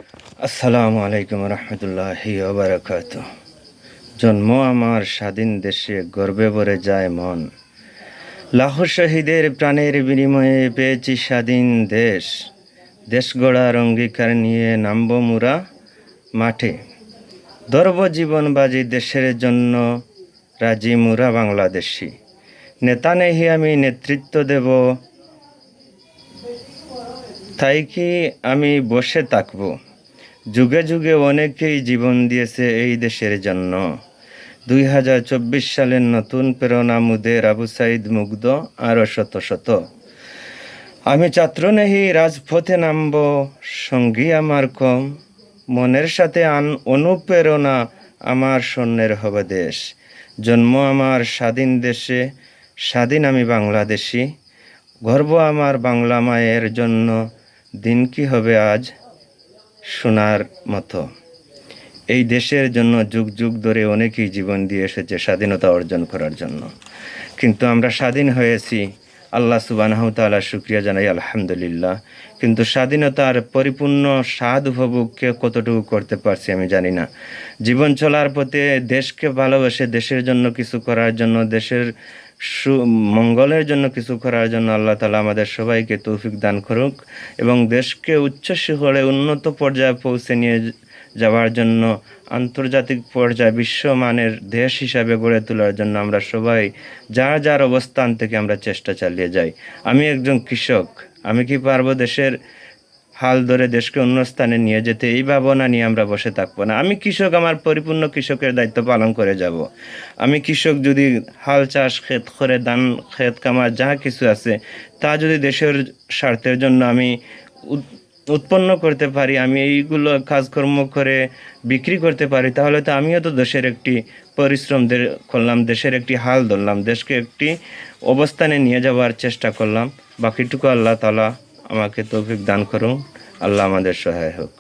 আসসালামু আলাইকুম রহমতুল্লাহি ওয়া বারাকাতুহু। জন্ম আমার স্বাধীন দেশে, গর্বে ভরে যায় মন। লাখো শহীদের প্রাণের বিনিময়ে পেয়েছি স্বাধীন দেশ। দেশ গড়ার অঙ্গীকার নিয়ে নামব মুরা মাঠে। ধরব জীবন বাজি দেশের জন্য, রাজি মুরা বাংলাদেশি। নেতা নেহি আমি নেতৃত্ব দেব, তাই কি আমি বসে থাকব? যুগে যুগে অনেকেই জীবন দিয়েছে এই দেশের জন্য। 2024 সালের নতুন প্রেরণা মুদের, আবু সাইদ মুগ্ধ আরও শত শত। আমি ছাত্র নেহি রাজপথে নামব, সঙ্গী আমার কম। মনের সাথে অনুপ্রেরণা আমার স্বর্ণের হবে দেশ। জন্ম আমার স্বাধীন দেশে, স্বাধীন আমি বাংলাদেশি। গর্ব আমার বাংলা মায়ের জন্য, দিন কি হবে আজ শোনার মতো। এই দেশের জন্য যুগ যুগ ধরে অনেকেই জীবন দিয়ে এসেছে স্বাধীনতা অর্জন করার জন্য, কিন্তু আমরা স্বাধীন হয়েছি, আল্লাহ সুবহানাহু ওয়া তাআলা শুকরিয়া জানাই আলহামদুলিল্লাহ। কিন্তু স্বাধীনতার পরিপূর্ণ স্বাদ উপভোগকে কতটুকু করতে পারছি আমি জানি না। জীবন চলার পথে দেশকে ভালোবেসে দেশের জন্য কিছু করার জন্য, দেশের মঙ্গলের জন্য কিছু করার জন্য আল্লাহ তাআলা আমাদের সবাইকে তৌফিক দান করুক এবং দেশকে উচ্চ শিখরে উন্নত পর্যায়ে পৌঁছে নিয়ে যাওয়ার জন্য, আন্তর্জাতিক পর্যায়ে বিশ্বমানের দেশ হিসাবে গড়ে তোলার জন্য আমরা সবাই যার যার অবস্থান থেকে আমরা চেষ্টা চালিয়ে যাই। আমি একজন কৃষক, আমি কি পারবো দেশের হাল ধরে দেশকে অন্য স্থানে নিয়ে যেতে? এই ভাবনা নিয়ে আমরা বসে থাকবো না। আমি কৃষক, আমার পরিপূর্ণ কৃষকের দায়িত্ব পালন করে যাব। আমি কৃষক, যদি হাল চাষ ক্ষেত করে ধান ক্ষেত কামার যা কিছু আছে তা যদি দেশের স্বার্থের জন্য আমি উৎপন্ন করতে পারি, আমি এইগুলো কাজকর্ম করে বিক্রি করতে পারি, তাহলে তো আমিও তো দেশের একটি পরিশ্রম করলাম, দেশের একটি হাল ধরলাম, দেশকে একটি অবস্থানে নিয়ে যাওয়ার চেষ্টা করলাম। বাকিটুকু আল্লাহ তাআলা আমাকে তৌফিক দান করুন। আল্লাহ আমাদের সহায় হোক।